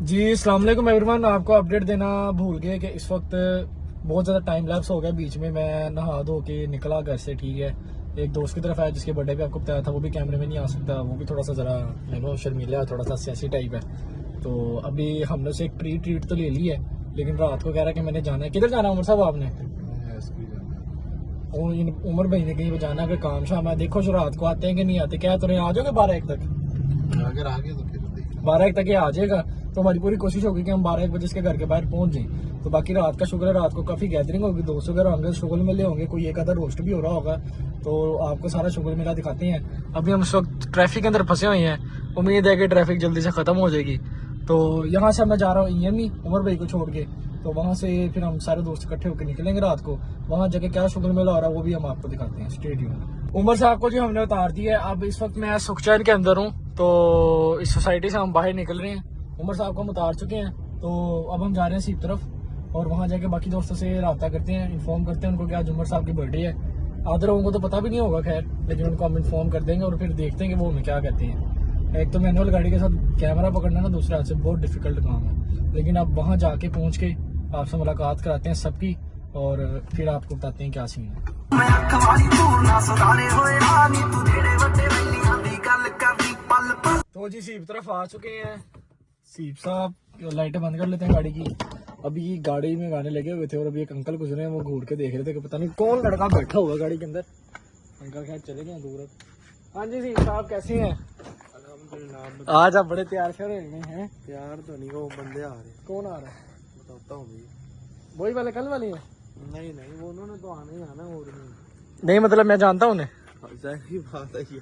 जी अस्सलाम वालेकुम एवरीवन। आपको अपडेट देना भूल गए कि इस वक्त बहुत ज़्यादा टाइम लैप्स हो गया। बीच में मैं नहा धो के निकला घर से, ठीक है। एक दोस्त की तरफ आया जिसके बर्थडे पे आपको बताया था, वो भी कैमरे में नहीं आ सकता, वो भी थोड़ा सा ज़रा शर्मीला है, थोड़ा सा सियासी टाइप है। तो अभी हमने उसे एक ट्रीट तो ले ली है, लेकिन रात को कह रहा है कि मैंने जाना है। किधर जाना है उमर साहब आपने? उमर भाई ने कहीं पे जाना है, काम शाम है। देखो जो रात को आते हैं कि नहीं आते, क्या तुरंत आ जाओगे 12-1 तक? अगर आगे तो फिर 12-1 तक ये आ जाएगा तो हमारी पूरी कोशिश होगी कि हम 12-1 बजे इसके घर के बाहर पहुंच जाएं। तो बाकी रात का शुक्र है, रात को काफी गैदरिंग होगी, दोस्त वगैरह होंगे, शुगल मिले होंगे, कोई एक आधा रोस्ट भी हो रहा होगा, तो आपको सारा शुगल मिला दिखाते हैं। अभी हम इस वक्त ट्रैफिक के अंदर फंसे हुए हैं, उम्मीद है कि ट्रैफिक जल्दी से खत्म हो जाएगी। तो यहाँ से मैं जा रहा हूँ EME उमर भाई को छोड़ के, तो वहाँ से फिर हम सारे दोस्त इकट्ठे होकर निकलेंगे रात को। वहाँ जाके क्या शुगल मेला हो रहा है वो भी हम आपको दिखाते हैं। Stay tuned. उमर साहब को जो हमने उतार दिया है, अब इस वक्त मैं सुखचैन के अंदर हूँ, तो इस सोसाइटी से हम बाहर निकल रहे हैं। उमर साहब को हम उतार चुके हैं, तो अब हम जा रहे हैं सीप तरफ, और वहाँ जाके बाकी दोस्तों से रब्ता करते हैं, इन्फॉर्म करते हैं उनको कि आज उमर साहब की बर्थडे है। आधे लोगों को तो पता भी नहीं होगा, खैर, लेकिन उनको हम इन्फॉर्म कर देंगे और फिर देखते हैं कि वो हमें क्या कहते हैं। एक तो मैनुअल गाड़ी के साथ कैमरा पकड़ना ना दूसरे हाथ से बहुत डिफिकल्ट काम है, लेकिन अब वहाँ जाके पहुँच के आपसे मुलाकात कराते हैं सबकी, और फिर आपको बताते हैं क्या सीन है। तो जी सीप तरफ आ चुके हैं। सीप साहब लाइटें बंद कर लेते हैं गाड़ी की। अभी गाड़ी में गाने लगे हुए थे और अभी एक अंकल गुजरे हैं, वो घूर के देख रहे थे कि पता नहीं कौन लड़का बैठा हुआ गाड़ी के अंदर। अंकल खैर चले गए दूर। हाँ जी सीप साहब कैसे हैं? आज आप बड़े तैयार से रहे हैं। प्यार तो नहीं, वो बंदे आ रहे। कौन आ रहा है? बताता हूँ भाई। वही वाले कल वाले हैं? नहीं नहीं, वो उन्होंने तो आना ही आना, और नहीं मतलब मैं जानता हूँ उन्हें। सही बात है ये।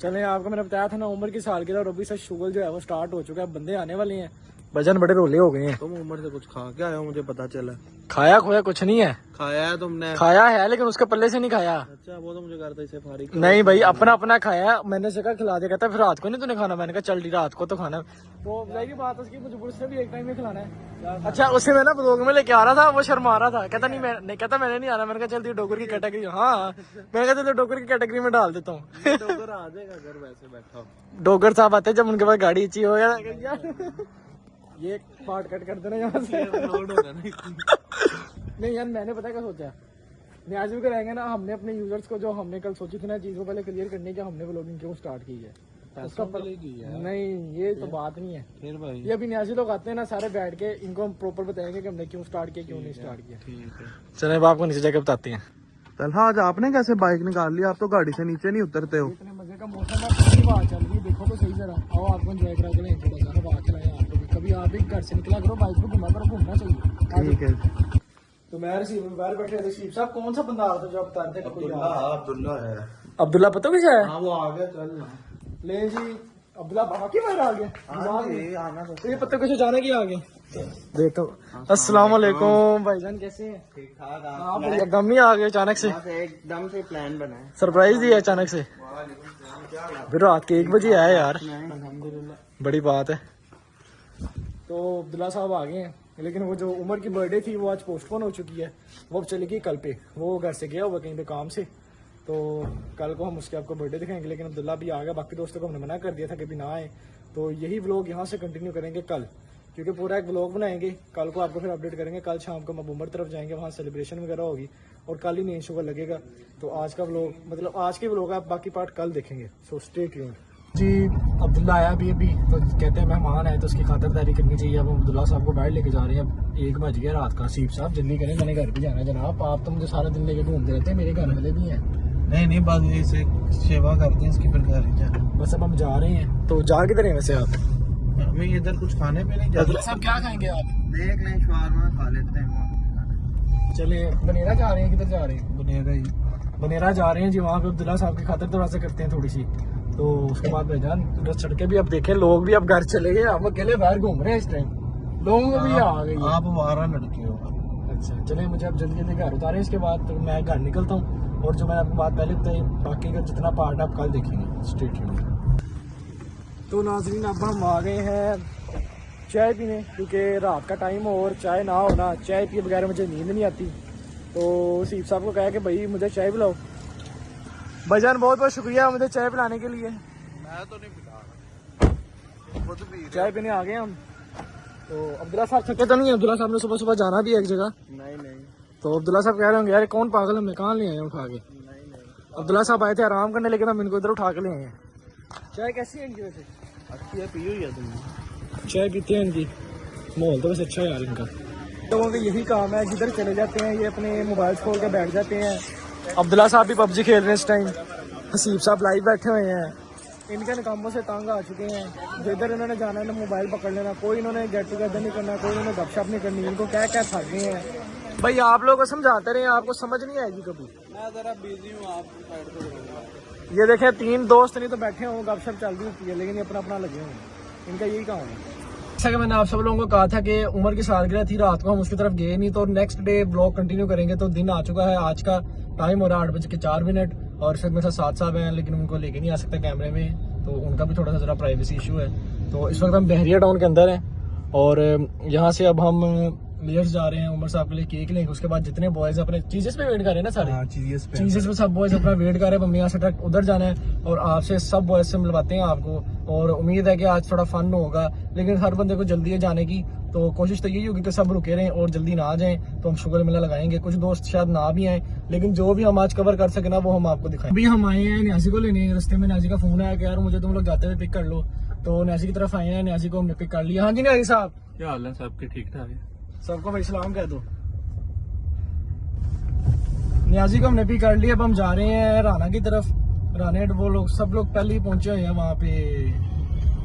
चले, आपको मैंने बताया था ना उम्र की सालगिरह, और अभी से शुगल जो है वो स्टार्ट हो चुका है, बंदे आने वाले हैं। वजन बड़े रोले हो गए हैं। तुम उम्र से कुछ खा के आए हो, मुझे पता चला। खाया खोया कुछ नहीं है। खाया है तुमने? खाया है लेकिन उसके पल्ले से नहीं खाया। अच्छा, वो तो मुझे करता इसे फारिग। नहीं भाई, अपना अपना खाया। मैंने से कहा खिला दे, कहता फिर रात को नहीं तूने खाना। मैंने कहा चल रात को तो खाना। वो की बात उसकी, मुझे उससे भी एक टाइम में खिलाना है। अच्छा, उसे मैं ना ब्लॉग में लेके आ रहा था, वो शर्मा रहा था, कहता नहीं कहता मैंने नहीं आना। मैंने कहा चल डोगर की कैटेगरी। हाँ मैंने कहा डोगर की कैटेगरी में डाल देता हूँ। डोगर आ जाएगा घर, वैसे बैठा हो। डोगर साहब आते जब उनके पास गाड़ी अच्छी हो गया। ये पार्ट कट कर देना यहाँ से। नहीं यार, मैंने पता क्या सोचा, न्याज़ी के रहेंगे ना, हमने अपने यूजर्स को जो हमने कल सोची थी ना चीज को पहले क्लियर करने की, हमने व्लॉगिंग क्यों स्टार्ट की है उसका नहीं, ये तो बात नहीं है। फिर भाई ये अभी न्याज़ी लोग आते हैं ना सारे बैठ के, इनको हम प्रॉपर बताएंगे कि हमने क्यों स्टार्ट किया, क्यों नहीं स्टार्ट किया। ठीक है, चले अब आपको नीचे जाके बताते हैं। तलहा, आज आपने कैसे बाइक निकाल ली? आप तो गाड़ी से नीचे नहीं उतरते हो। इतने मजे का मौसम है, ठंडी हवा चल रही है, देखो तो सही जरा। आओ आपको एंजॉय करा के लें, थोड़ा सा हवा चलाएं आपको भी। कभी आप भी घर से निकला करो, बाइक पे घुमा करो, घूमना चाहिए। ठीक है। तो मैं रिसीव में बाहर बैठे थे। सीप साहब कौन सा बंदा आ रहा था जो आप बता रहे थे? अब्दुल्ला है। अब्दुल्ला पता किसे है? हाँ वो आ गया कल। ले जी, अब्दुल्ला बाबा की बाहर आ गया। आना तो ये पता कुछ जाने की आ गए। देखो, अस्सलाम वालेकुम भाईजान, कैसे हैं? ठीक ठाक। आप एकदम ही आ गए अचानक से, एकदम से प्लान बना है, सरप्राइज दिया अचानक से। फिर रात के 1 बजे आया यार, अल्हम्दुलिल्लाह, बड़ी बात है। तो अब्दुल्ला साहब आ गए हैं, लेकिन वो जो उमर की बर्थडे थी वो आज पोस्टपोन हो चुकी है। वो अब चली गई कल पे, वो घर से गया हुआ कहीं पे काम से, तो कल को हम उसके आपको बर्थडे दिखाएंगे। लेकिन अब्दुल्ला भी आ गया, बाकी दोस्तों को हमने मना कर दिया था कि भी ना आए। तो यही व्लॉग यहाँ से कंटिन्यू करेंगे कल, क्योंकि पूरा एक व्लॉग बनाएंगे कल को, आपको फिर अपडेट करेंगे। कल शाम को हम उमर तरफ जाएंगे, वहाँ सेलिब्रेशन वगैरह होगी, और कल ही मेन शुगर लगेगा। तो आज का व्लॉग, मतलब आज के व्लॉग आप बाकी पार्ट कल देखेंगे। So stay tuned. जी अब्दुल्ला आया अभी तो कहते हैं मेहमान आए तो उसकी खातिरदारी करनी चाहिए। अब अब्दुल्ला साहब को बाहर लेके जा रहे हैं। अब 1 बज गया रात का। सीप साहब जल्दी करें, मैंने घर पे जाना है जनाब। आप तो मुझे सारा दिन लेके घूमते रहते हैं, मेरे घर वाले भी हैं। नहीं बस इसे सेवा करते हैं इसकी, फिर घर ही जाना। बस अब हम जा रहे हैं। तो जा किधर हैं वैसे आप? मैं इधर कुछ खाने पे नहीं अब्दुल्ला साहब क्या खाएंगे आप? देख लें, शवारमा खा लेते हैं। चले, बनेरा जा रहे हैं? किधर जा रहे हैं? बनेरा जा रहे हैं जी। वहाँ पे अब्दुल्ला साहब की खातिर थोड़ा सा करते हैं थोड़ी सी, तो उसके बाद भाईजान बस सड़कें भी अब देखें, लोग भी अब घर चले गए, हम अकेले बाहर घूम रहे हैं इस टाइम। लोगों को भी आ गई। आप वारा लड़के हो। अच्छा चले, मुझे अब जल्दी जल्दी घर उतारे, इसके बाद तो मैं घर निकलता हूँ। और जो मैंने आपको बात पहले बताई, बाकी का जितना पार्ट आप कल देखेंगे। Stay tuned. तो नाज़रीन अब हम आ गए हैं चाय पीने, क्योंकि रात का टाइम हो और चाय ना होना, चाय पिए बगैर मुझे नींद नहीं आती। तो सीप साहब को कहा कि भाई मुझे चाय पिलाओ। भाईजान बहुत बहुत शुक्रिया मुझे चाय पिलाने के लिए। मैं तो नहीं पिला रहा, खुद पी रहा। चाय पीने आ गए हम। तो अब्दुल्ला साहब थके तो नहीं है? अब्दुल्ला साहब ने सुबह सुबह जाना भी है एक जगह। नहीं तो अब्दुल्ला साहब कह रहे होंगे यार कौन पागल, हमें कहाँ ले आए हैं उठा के। अब्दुल्ला साहब आए थे आराम करने, लेकिन हम इनको इधर उठा के ले आए हैं। चाय कैसी है इनकी वैसे? अच्छी है, पी हुई है तुमने? चाय पीते हैं इनकी, माहौल तो वैसे अच्छा है यार इनका। लोगों का यही काम है, जिधर चले जाते हैं ये अपने मोबाइल खोल के बैठ जाते हैं। अब्दुल्ला साहब भी पबजी खेल रहे हैं इस टाइम, हसीब साहब लाइव बैठे हुए हैं। इनके निकामों से तंग आ चुके हैं, जिधर इन्होंने जाना है मोबाइल पकड़ लेना, कोई इन्होंने गेट टुगेदर नहीं करना, कोई इन्होंने गपशप नहीं करनी। इनको क्या क्या थक गए हैं भाई। आप लोग को समझाते रहे, आपको समझ नहीं आएगी कभी। मैं जरा बिजी हूँ, आप साइड पे करो। ये देखें 3 दोस्त नहीं तो बैठे हों, गपशप चल रही होती है, लेकिन ये अपना अपना लगे होंगे। इनका यही काम है। जैसा कि मैंने आप सब लोगों को कहा था कि उमर की सालगिरह थी, रात को हम उसकी तरफ गए नहीं, तो नेक्स्ट डे ब्लॉग कंटिन्यू करेंगे। तो दिन आ चुका है, आज का टाइम हो रहा है 8:04, और इस वक्त मेरे साथ 7 साहब हैं, लेकिन उनको लेके नहीं आ सकते कैमरे में, तो उनका भी थोड़ा सा जरा प्राइवेसी इशू है। तो इस वक्त हम बहरिया टाउन के अंदर हैं, और यहाँ से अब हम लेयर्स जा रहे हैं। उमर साहब के लिए केक लेंगे, उसके बाद जितने बॉयज अपने चीजेस पे वेट कर रहे हैं ना सारे, चीजेस पे सब बॉयज अपना वेट कर रहे हैं। हमें यहाँ से डायरेक्ट उधर जाना है, और आपसे सब बॉयज से मिलवाते हैं आपको। और उम्मीद है कि आज थोड़ा फन होगा, लेकिन हर बंदे को जल्दी है जाने की, तो कोशिश तो यही होगी कि सब रुके रहें और जल्दी ना आ जाएं। तो हम शुगर मेला लगाएंगे, कुछ दोस्त शायद ना भी आए, लेकिन जो भी हम आज कवर कर सके ना वो हम आपको दिखाएं। अभी हम आए हैं न्यासी को लेने, रास्ते में न्यासी का फोन आया कि यार मुझे तुम लोग जाते हुए पिक कर लो, तो न्यासी की तरफ आए हैं। न्यासी को हमने पिक कर लिया। हाँ जी न्यासी साहब, क्या हाल है सबके? ठीक ठाक है। सबको भाई सलाम कह दो। न्याजी को हमने पिक कर लिया, अब हम जा रहे हैं राना की तरफ। राना वो लोग सब लोग पहले ही पहुंचे हुए हैं, वहाँ पे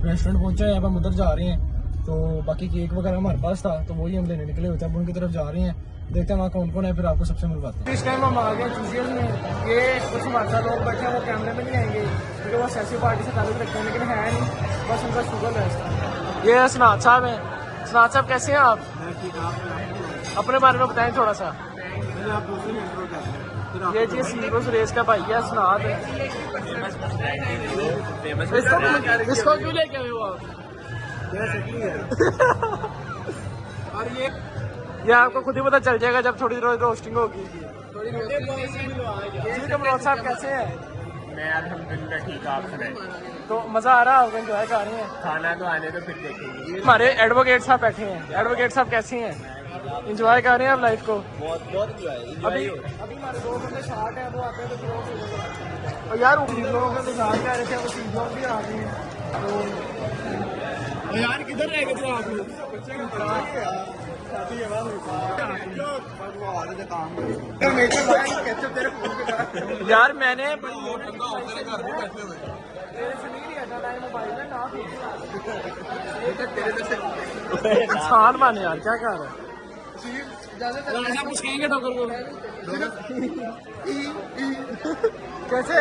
रेस्टोरेंट पहुंचे हैं, अब हम उधर जा रहे हैं। तो बाकी केक वगैरह हमारे पास था, तो वही हम लेने निकले हुए थे, अब उनकी तरफ जा रहे हैं। देखते हैं वहाँ कौन कौन है, फिर आपको सबसे मिलवाते हैं। इस टाइम हम आ गए चूजियस में। ये कुछ हमारे साथ लोग बैठे हैं, वो कैमरे में नहीं आएंगे क्योंकि वो सियासी पार्टी से ताल्लुक रखते हैं, लेकिन है नहीं, बस उनका शुगर है इसका। ये सनाद साहब हैं। सनाद साहब कैसे हैं आप? अपने बारे में बताएं थोड़ा सा। ये जी सीरोस रेस का भाई है सनाद। इसको क्यों लेके आए हो आप? और ये आपको खुद ही पता चल जाएगा जब थोड़ी रोस्टिंग होगी। जी कमरोज साहब कैसे हैं? मैं अल्हम्दुलिल्लाह ठीक, आप सुनाएं? तो मजा आ रहा होगा, एंजॉय कर रहे हैं? खाना तो आने तो फिर देखेंगे। हमारे एडवोकेट साहब बैठे हैं। एडवोकेट साहब कैसे हैं? एंजॉय कर रहे हैं आप लाइफ को? बहुत अभी हमारे 2 बंदे शार्ट हैं, वो आते हैं तो फिर वो खेलेंगे। और यार लोगों के इंतजार कर रहे थे, वो चीजों भी आ गई हैं। तो यार किधर रह गए थे आप लोग? यार मैंने इंसान माने यार, क्या कर रहा है? पूछेंगे ठोकर को कैसे?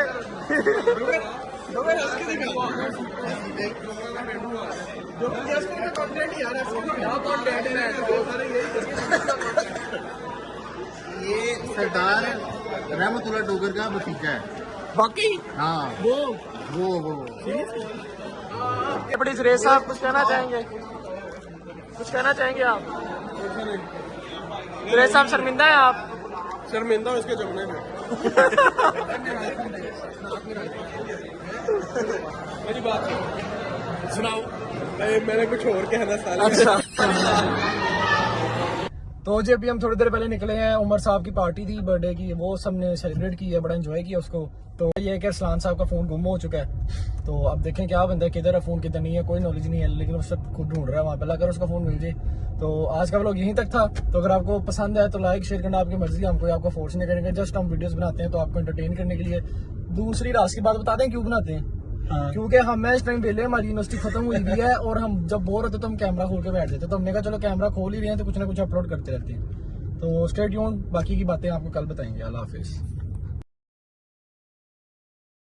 ये सरदार रहमतुल्लाह डोगर का भतीजा है। बाकी हाँ वो बड़ी सुरेश साहब कुछ कहना चाहेंगे? कुछ कहना चाहेंगे आप? सुरेश साहब शर्मिंदा है आप? शर्मिंदा हूँ इसके जमने में। मेरी बात सुनाओ, मैंने कुछ और कहना साले। अच्छा तो जी अभी हम थोड़ी देर पहले निकले हैं। उमर साहब की पार्टी थी बर्थडे की, वो सबने सेलिब्रेट की है, बड़ा एंजॉय किया उसको। तो ये है कि अरसलान साहब का फोन गुम हो चुका है, तो अब देखें क्या बंदा है, किधर है फोन किधर नहीं है, कोई नॉलेज नहीं है, लेकिन उससे खुद ढूंढ रहा है वहाँ पे, अगर उसका फोन मिल जाए। तो आज का व्लॉग यहीं तक था। तो अगर आपको पसंद आए तो लाइक शेयर करना आपकी मर्जी, हम कोई आपको फोर्स नहीं करेंगे, जस्ट हम वीडियोस बनाते हैं तो आपको एंटरटेन करने के लिए। दूसरी रात की बात बता दें क्यों बनाते हैं, क्योंकि हम इस टाइम वेले, हमारी यूनिवर्सिटी खत्म हुई भी है, और हम जब बोर होते तो हम कैमरा खोल के बैठ जाते, तो हमने कहा चलो कैमरा खोल ही रहे हैं तो कुछ ना कुछ अपलोड करते रहते हैं। तो स्टे ट्यून्ड, बाकी की बातें आपको कल बताएंगे। अल्लाह हाफिज़।